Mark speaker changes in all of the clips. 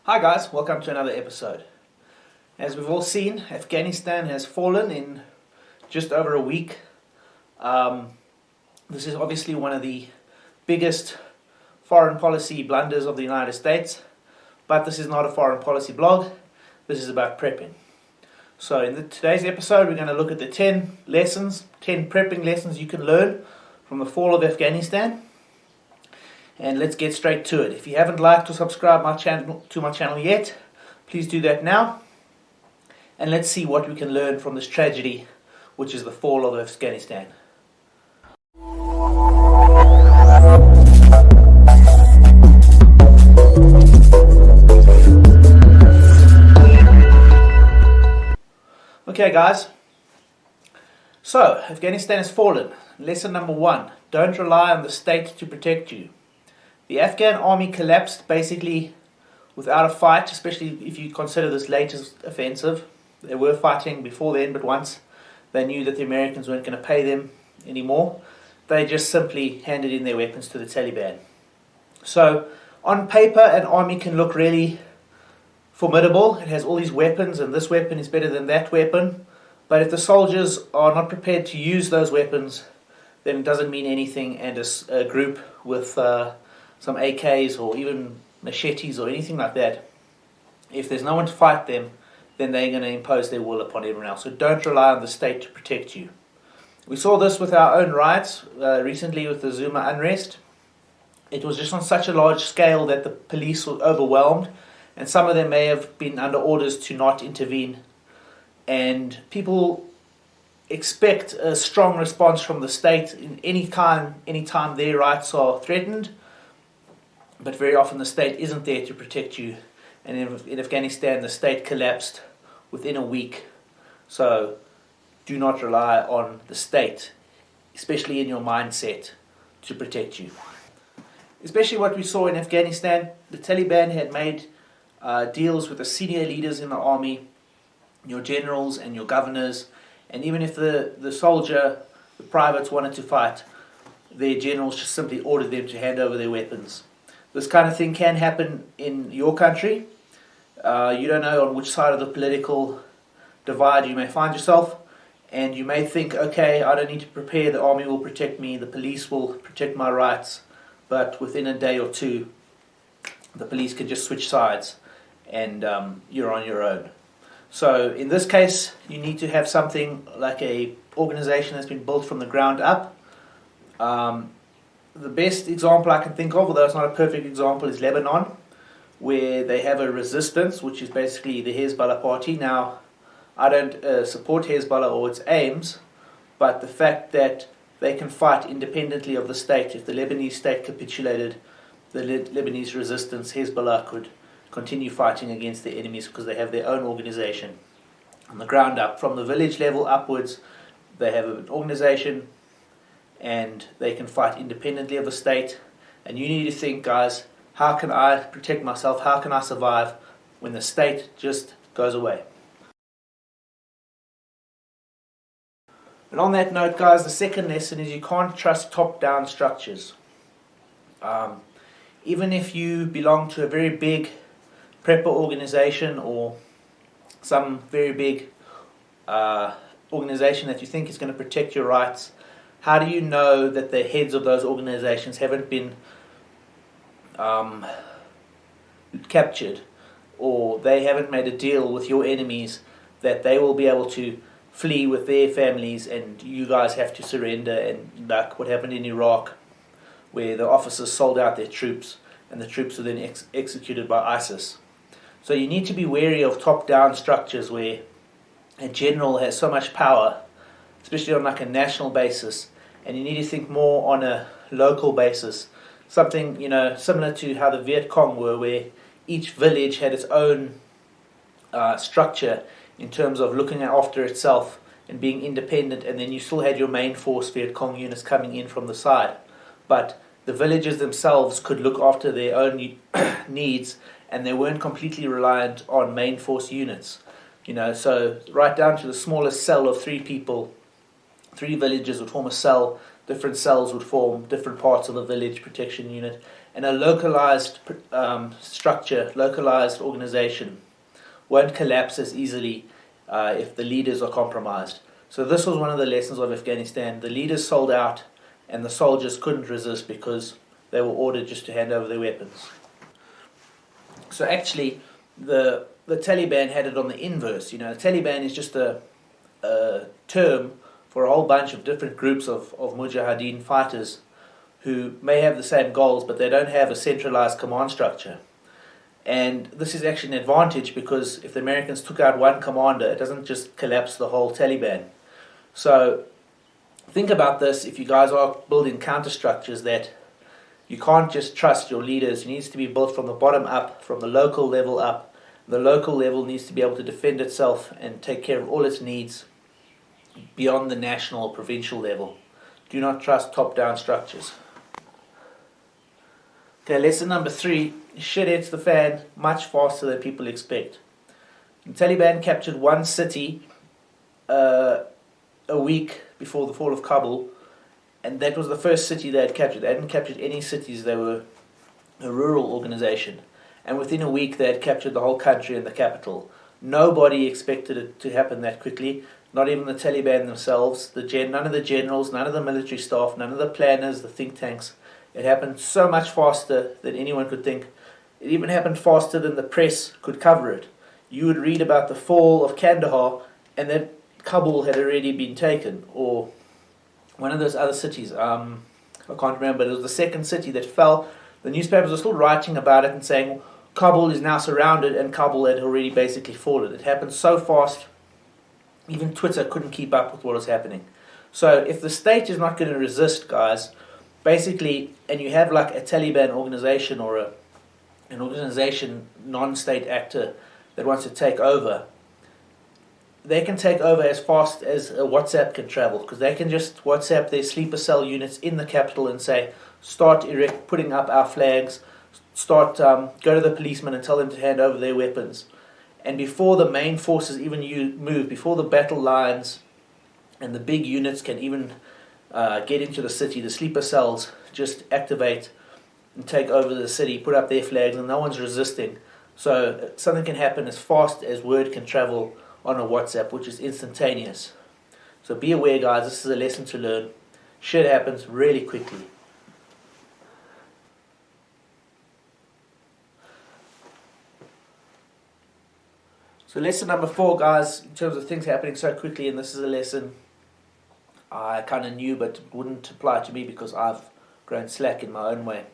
Speaker 1: Hi guys, welcome to another episode. As we've all seen, Afghanistan has fallen in just over a week. This is obviously one of the biggest foreign policy blunders of the United States, but this is not a foreign policy blog, this is about prepping. So in today's episode we're going to look at the 10 prepping lessons you can learn from the fall of Afghanistan. And let's get straight to it. If you haven't liked or subscribed to my channel yet, please do that now. And let's see what we can learn from this tragedy, which is the fall of Afghanistan. Okay guys, so Afghanistan has fallen. Lesson number 1, don't rely on the state to protect you. The Afghan army collapsed basically without a fight, especially if you consider this latest offensive. They were fighting before then, but once they knew that the Americans weren't going to pay them anymore, they just simply handed in their weapons to the Taliban. So on paper, an army can look really formidable. It has all these weapons, and this weapon is better than that weapon. But if the soldiers are not prepared to use those weapons, then it doesn't mean anything, and a group with some AKs or even machetes or anything like that, if there's no one to fight them, then they're going to impose their will upon everyone else. So don't rely on the state to protect you. We saw this with our own riots recently with the Zuma unrest. It was just on such a large scale that the police were overwhelmed, and some of them may have been under orders to not intervene. And people expect a strong response from the state in anytime their rights are threatened. But very often the state isn't there to protect you. And in Afghanistan, the state collapsed within a week. So do not rely on the state, especially in your mindset, to protect you. Especially what we saw in Afghanistan, the Taliban had made deals with the senior leaders in the army, your generals and your governors. And even if the soldier, the privates wanted to fight, their generals just simply ordered them to hand over their weapons. This kind of thing can happen in your country. You don't know on which side of the political divide you may find yourself, and you may think, okay, I don't need to prepare, the army will protect me, the police will protect my rights, but within a day or two, the police can just switch sides, and you're on your own. So in this case, you need to have something like a organization that's been built from the ground up. The best example I can think of, although it's not a perfect example, is Lebanon, where they have a resistance, which is basically the Hezbollah party. Now, I don't support Hezbollah or its aims, but the fact that they can fight independently of the state, if the Lebanese state capitulated, the Lebanese resistance, Hezbollah, could continue fighting against their enemies because they have their own organization. On the ground up, from the village level upwards, they have an organization, and they can fight independently of the state. And you need to think, guys, how can I protect myself? How can I survive when the state just goes away? And on that note, guys, the second lesson is you can't trust top-down structures. Even if you belong to a very big prepper organization or some very big organization that you think is going to protect your rights, how do you know that the heads of those organizations haven't been captured, or they haven't made a deal with your enemies that they will be able to flee with their families and you guys have to surrender, and like what happened in Iraq, where the officers sold out their troops and the troops were then executed by ISIS. So you need to be wary of top-down structures where a general has so much power, especially on like a national basis, and you need to think more on a local basis. Something, similar to how the Viet Cong were, where each village had its own structure in terms of looking after itself and being independent, and then you still had your main force Viet Cong units coming in from the side. But the villages themselves could look after their own needs, and they weren't completely reliant on main force units. So right down to the smallest cell of 3 people, 3 villages would form a cell, different cells would form different parts of a village protection unit, and a localized structure, localized organization won't collapse as easily if the leaders are compromised. So this was one of the lessons of Afghanistan. The leaders sold out and the soldiers couldn't resist because they were ordered just to hand over their weapons. So actually, the Taliban had it on the inverse. The Taliban is just a term for a whole bunch of different groups of mujahideen fighters who may have the same goals, but they don't have a centralized command structure. And this is actually an advantage because if the Americans took out one commander, it doesn't just collapse the whole Taliban. So think about this if you guys are building counter-structures, that you can't just trust your leaders. It needs to be built from the bottom up, from the local level up. The local level needs to be able to defend itself and take care of all its needs beyond the national or provincial level. Do not trust top-down structures. Okay, lesson number 3. Shit hits the fan much faster than people expect. The Taliban captured one city a week before the fall of Kabul, and that was the first city they had captured. They hadn't captured any cities. They were a rural organization. And within a week they had captured the whole country and the capital. Nobody expected it to happen that quickly. Not even the Taliban themselves. None of the generals, none of the military staff, none of the planners, the think tanks. It happened so much faster than anyone could think. It even happened faster than the press could cover it. You would read about the fall of Kandahar and then Kabul had already been taken, or one of those other cities. I can't remember. It was the second city that fell. The newspapers were still writing about it and saying Kabul is now surrounded, and Kabul had already basically fallen. It happened so fast, even Twitter couldn't keep up with what was happening. So if the state is not going to resist, guys, basically, and you have like a Taliban organization or an organization, non-state actor that wants to take over, they can take over as fast as a WhatsApp can travel, because they can just WhatsApp their sleeper cell units in the capital and say, start putting up our flags, go to the policemen and tell them to hand over their weapons. And before the main forces even move, before the battle lines and the big units can even get into the city, the sleeper cells just activate and take over the city, put up their flags, and no one's resisting. So something can happen as fast as word can travel on a WhatsApp, which is instantaneous. So be aware, guys, this is a lesson to learn. Shit happens really quickly. So lesson number 4, guys, in terms of things happening so quickly, and this is a lesson I kind of knew but wouldn't apply to me because I've grown slack in my own way,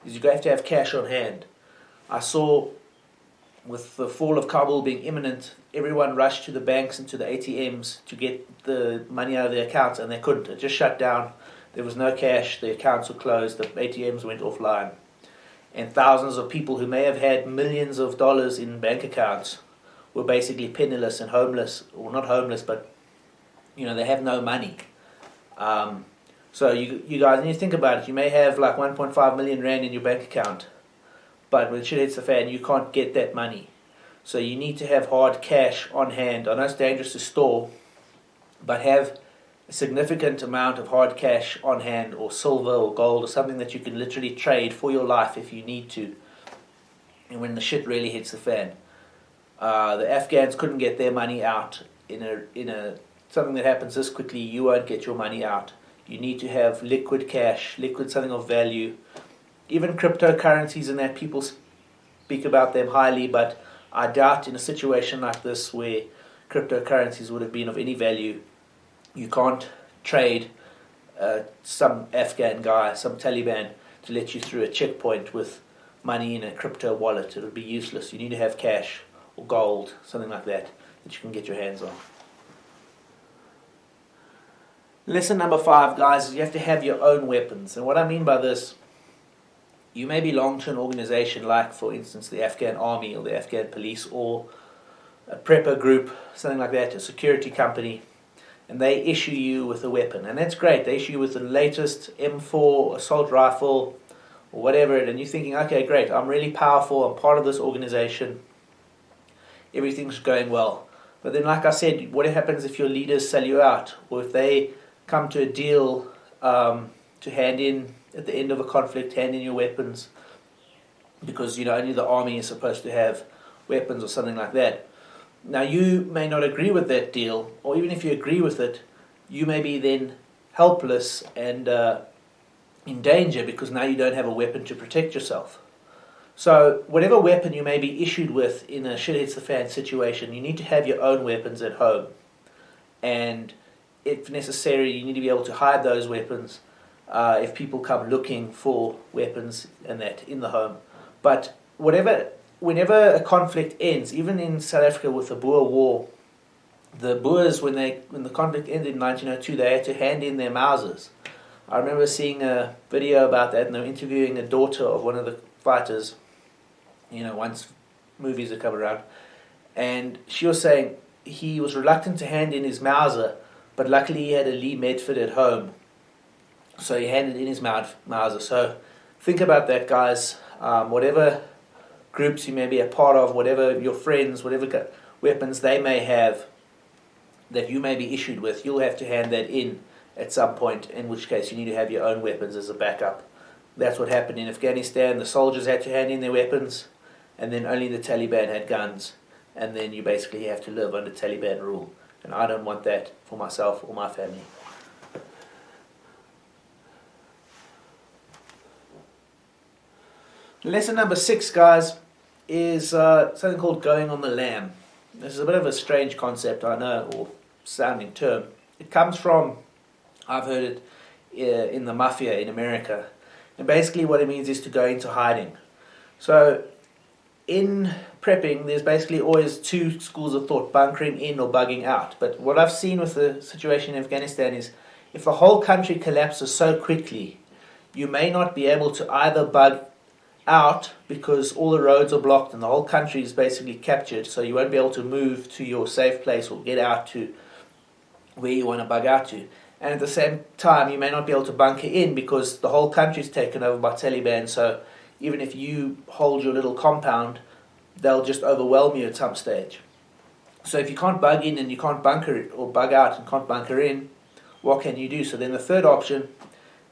Speaker 1: is you have to have cash on hand. I saw with the fall of Kabul being imminent, everyone rushed to the banks and to the ATMs to get the money out of their accounts, and they couldn't. It just shut down. There was no cash. The accounts were closed. The ATMs went offline. And thousands of people who may have had millions of dollars in bank accounts were basically penniless and homeless, or not homeless, but they have no money. So you guys, when you think about it, you may have like 1.5 million rand in your bank account, but when shit hits the fan, you can't get that money. So you need to have hard cash on hand. I know it's dangerous to store, but have a significant amount of hard cash on hand, or silver or gold, or something that you can literally trade for your life if you need to. And when the shit really hits the fan, the Afghans couldn't get their money out in a something that happens this quickly. You won't get your money out. You need to have liquid cash, something of value. Even cryptocurrencies and that, people speak about them highly, but I doubt in a situation like this where cryptocurrencies would have been of any value, you can't trade some Afghan guy, some Taliban, to let you through a checkpoint with money in a crypto wallet. It would be useless. You need to have cash or gold, something like that you can get your hands on. Lesson number 5, guys, is you have to have your own weapons. And what I mean by this, you may belong to an organization like, for instance, the Afghan army or the Afghan police, or a prepper group, something like that, a security company, and they issue you with a weapon. And that's great. They issue you with the latest M4 assault rifle or whatever, and you're thinking, okay, great, I'm really powerful, I'm part of this organization, everything's going well. But then, like I said, what happens if your leaders sell you out, or if they come to a deal to hand in at the end of a conflict, hand in your weapons, because only the army is supposed to have weapons or something like that. Now you may not agree with that deal, or even if you agree with it, you may be then helpless and in danger because now you don't have a weapon to protect yourself. So whatever weapon you may be issued with in a shit hits the fan situation, you need to have your own weapons at home. And if necessary, you need to be able to hide those weapons if people come looking for weapons and that in the home. But whenever a conflict ends, even in South Africa with the Boer War, the Boers, when the conflict ended in 1902, they had to hand in their Mausers. I remember seeing a video about that, and they were interviewing a daughter of one of the fighters, once movies had come around, and she was saying he was reluctant to hand in his Mauser, but luckily he had a Lee Medford at home, so he handed in his Mauser. So think about that, guys. Whatever groups you may be a part of, whatever your friends, whatever weapons they may have that you may be issued with, you'll have to hand that in at some point, in which case you need to have your own weapons as a backup. That's what happened in Afghanistan. The soldiers had to hand in their weapons, and then only the Taliban had guns, and then you basically have to live under Taliban rule. And I don't want that for myself or my family. Lesson number 6, guys, is something called going on the lam. This is a bit of a strange concept, I know, or sounding term. It comes from, I've heard it in the mafia in America. And basically what it means is to go into hiding. So in prepping, there's basically always two schools of thought, bunkering in or bugging out. But what I've seen with the situation in Afghanistan is if the whole country collapses so quickly, you may not be able to either bug out because all the roads are blocked and the whole country is basically captured, so you won't be able to move to your safe place or get out to where you want to bug out to. And at the same time, you may not be able to bunker in because the whole country is taken over by Taliban, so even if you hold your little compound, they'll just overwhelm you at some stage. So if you can't bug in and you can't bunker or bug out and can't bunker in, what can you do? So then the third option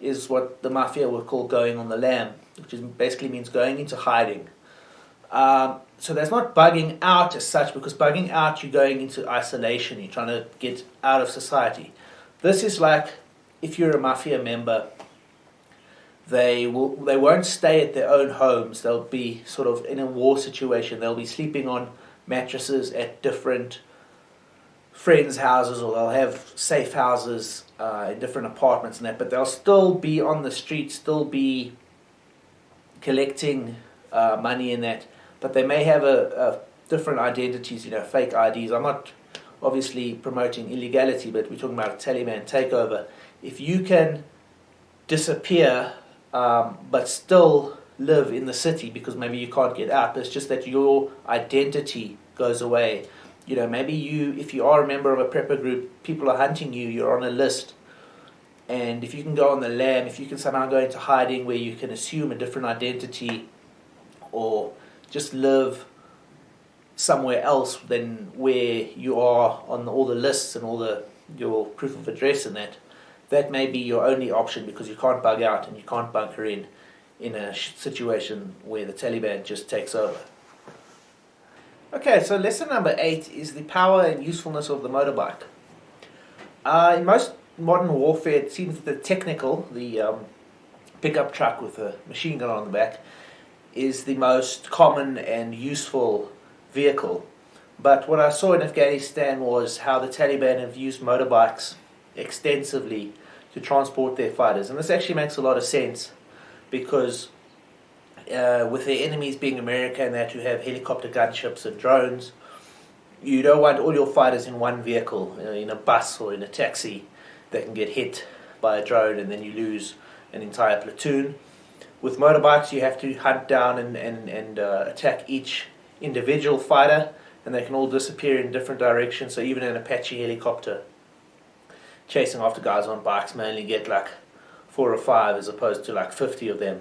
Speaker 1: is what the mafia would call going on the lam, which basically means going into hiding. So that's not bugging out as such, because bugging out, you're going into isolation, you're trying to get out of society. This is like if you're a mafia member, they won't stay at their own homes. They'll be sort of in a war situation. They'll be sleeping on mattresses at different friends' houses, or they'll have safe houses in different apartments and that. But they'll still be on the street, still be collecting money in that. But they may have a different identities, fake IDs. I'm not obviously promoting illegality, but we're talking about a Taliban takeover. If you can disappear but still live in the city because maybe you can't get out, but it's just that your identity goes away. Maybe if you are a member of a prepper group, people are hunting you, you're on a list. And if you can go on the lam, if you can somehow go into hiding where you can assume a different identity or just live somewhere else than where you are on all the lists and all your proof of address and that may be your only option, because you can't bug out and you can't bunker in a situation where the Taliban just takes over. Okay, so lesson number 8 is the power and usefulness of the motorbike. In most modern warfare, it seems that the technical, the pickup truck with a machine gun on the back, is the most common and useful vehicle. But what I saw in Afghanistan was how the Taliban have used motorbikes extensively to transport their fighters. And this actually makes a lot of sense, because with their enemies being America and that, who have helicopter gunships and drones, you don't want all your fighters in one vehicle, in a bus or in a taxi that can get hit by a drone and then you lose an entire platoon. With motorbikes, you have to hunt down and attack each individual fighter, and they can all disappear in different directions. So even an Apache helicopter chasing after guys on bikes may only get like 4 or 5 as opposed to like 50 of them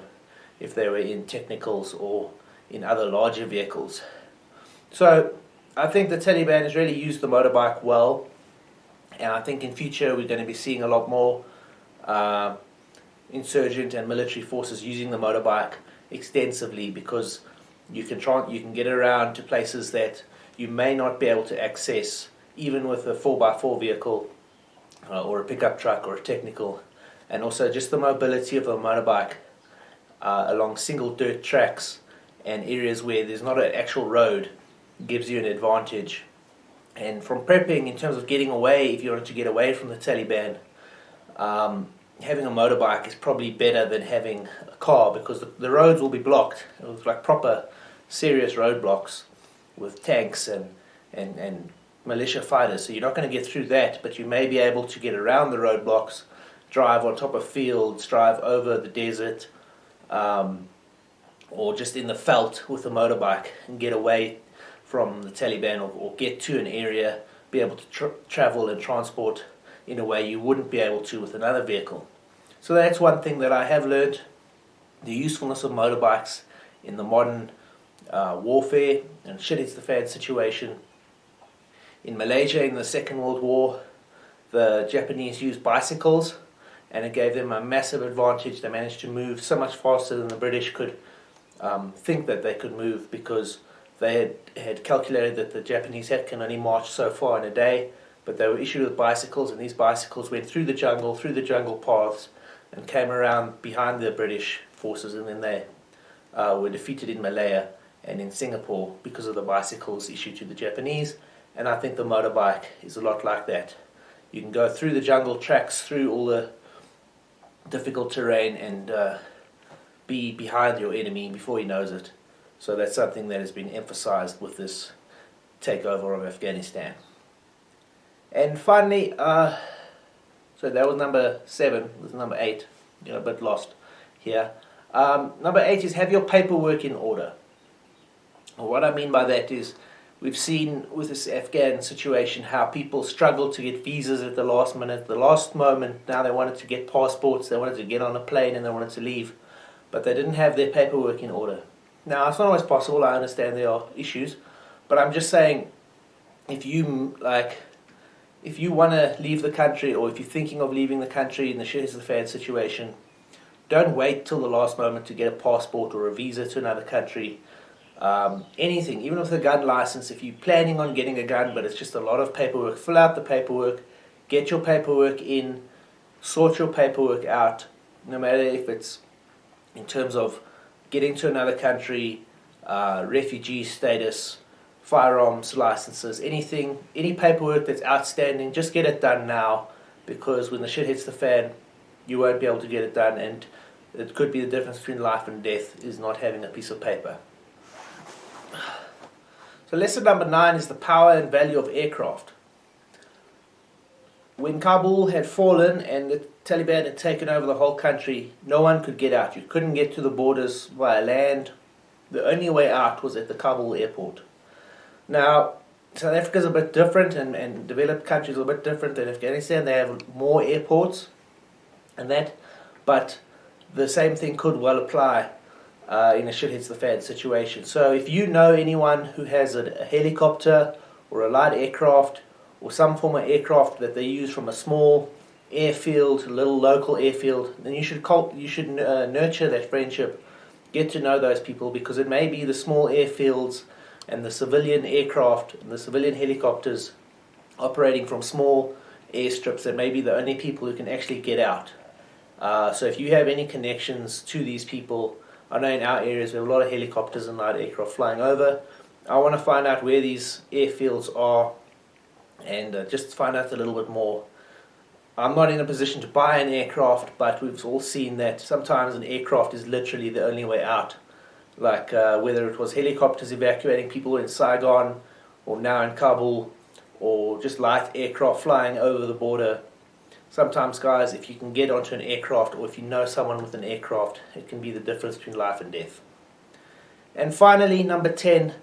Speaker 1: if they were in technicals or in other larger vehicles. So I think the Taliban has really used the motorbike well, and I think in future we're going to be seeing a lot more insurgent and military forces using the motorbike extensively, because you can get around to places that you may not be able to access even with a 4x4 vehicle or a pickup truck or a technical. And also just the mobility of a motorbike along single dirt tracks and areas where there's not an actual road gives you an advantage. And from prepping, in terms of getting away, if you wanted to get away from the Taliban, having a motorbike is probably better than having a car, because the roads will be blocked. It was like proper serious roadblocks with tanks and militia fighters, so you're not going to get through that, but you may be able to get around the roadblocks, drive on top of fields, drive over the desert, or just in the veldt with a motorbike and get away from the Taliban, or get to an area, be able to travel and transport in a way you wouldn't be able to with another vehicle. So that's one thing that I have learned, the usefulness of motorbikes in the modern warfare and shit hits the fan situation. In Malaysia in the Second World War, the Japanese used bicycles, and it gave them a massive advantage. They managed to move so much faster than the British could think that they could move, because they had calculated that the Japanese can only march so far in a day, but they were issued with bicycles, and these bicycles went through the jungle paths, and came around behind the British forces, and then they were defeated in Malaya and in Singapore because of the bicycles issued to the Japanese. And I think the motorbike is a lot like that. You can go through the jungle tracks, through all the difficult terrain, and be behind your enemy before he knows it. So that's something that has been emphasized with this takeover of Afghanistan. And finally, so that was number 7, this is number 8, a bit lost here. Number 8 is have your paperwork in order. And what I mean by that is, we've seen with this Afghan situation how people struggle to get visas at the last minute, the last moment. Now they wanted to get passports, they wanted to get on a plane, and they wanted to leave, but they didn't have their paperwork in order. Now, it's not always possible, I understand there are issues, but I'm just saying, if you want to leave the country, or if you're thinking of leaving the country in the shit is the fan situation, don't wait till the last moment to get a passport or a visa to another country. Anything, even with a gun license, if you're planning on getting a gun but it's just a lot of paperwork, fill out the paperwork, get your paperwork in, sort your paperwork out, no matter if it's in terms of getting to another country, refugee status, firearms licenses, anything, any paperwork that's outstanding, just get it done now, because when the shit hits the fan, you won't be able to get it done, and it could be the difference between life and death is not having a piece of paper. So lesson number 9 is the power and value of aircraft. When Kabul had fallen and the Taliban had taken over the whole country, no one could get out. You couldn't get to the borders via land. The only way out was at the Kabul airport. Now, South Africa is a bit different, and developed countries are a bit different than Afghanistan. They have more airports and that, but the same thing could well apply in a shit hits the fan situation. So if you know anyone who has a helicopter or a light aircraft or some form of aircraft that they use from a small airfield, a little local airfield, then you should nurture that friendship, get to know those people, because it may be the small airfields and the civilian aircraft and the civilian helicopters operating from small airstrips that may be the only people who can actually get out. So if you have any connections to these people, I know in our areas we have a lot of helicopters and light aircraft flying over. I want to find out where these airfields are and just find out a little bit more. I'm not in a position to buy an aircraft, but we've all seen that sometimes an aircraft is literally the only way out. Like whether it was helicopters evacuating people in Saigon, or now in Kabul, or just light aircraft flying over the border. Sometimes, guys, if you can get onto an aircraft, or if you know someone with an aircraft, it can be the difference between life and death. And finally, number 10,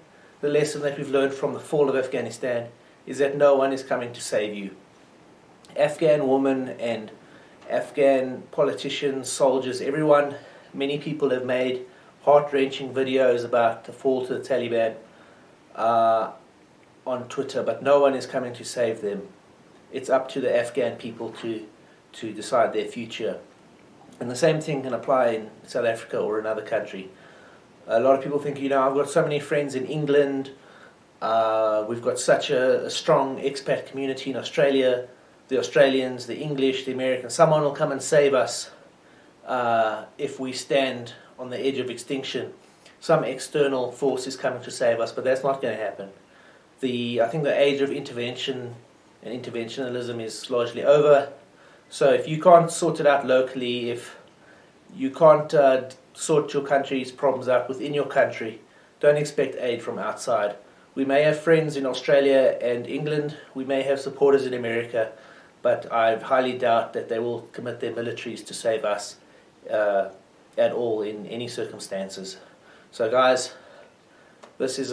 Speaker 1: the lesson that we've learned from the fall of Afghanistan is that no one is coming to save you. Afghan women and Afghan politicians, soldiers, everyone, many people have made heart-wrenching videos about the fall to the Taliban on Twitter, but no one is coming to save them. It's up to the Afghan people to decide their future. And the same thing can apply in South Africa or another country. A lot of people think, I've got so many friends in England, we've got such a strong expat community in Australia, the Australians, the English, the Americans, someone will come and save us if we stand on the edge of extinction. Some external force is coming to save us, but that's not going to happen. I think the age of intervention and interventionism is largely over. So if you can't sort it out locally, if you can't sort your country's problems out within your country, don't expect aid from outside. We may have friends in Australia and England, we may have supporters in America, but I highly doubt that they will commit their militaries to save us at all in any circumstances. So guys, this is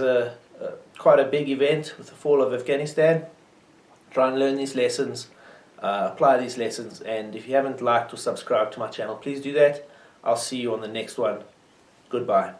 Speaker 1: quite a big event with the fall of Afghanistan. Try and learn these lessons, apply these lessons, and if you haven't liked or subscribed to my channel, please do that. I'll see you on the next one. Goodbye.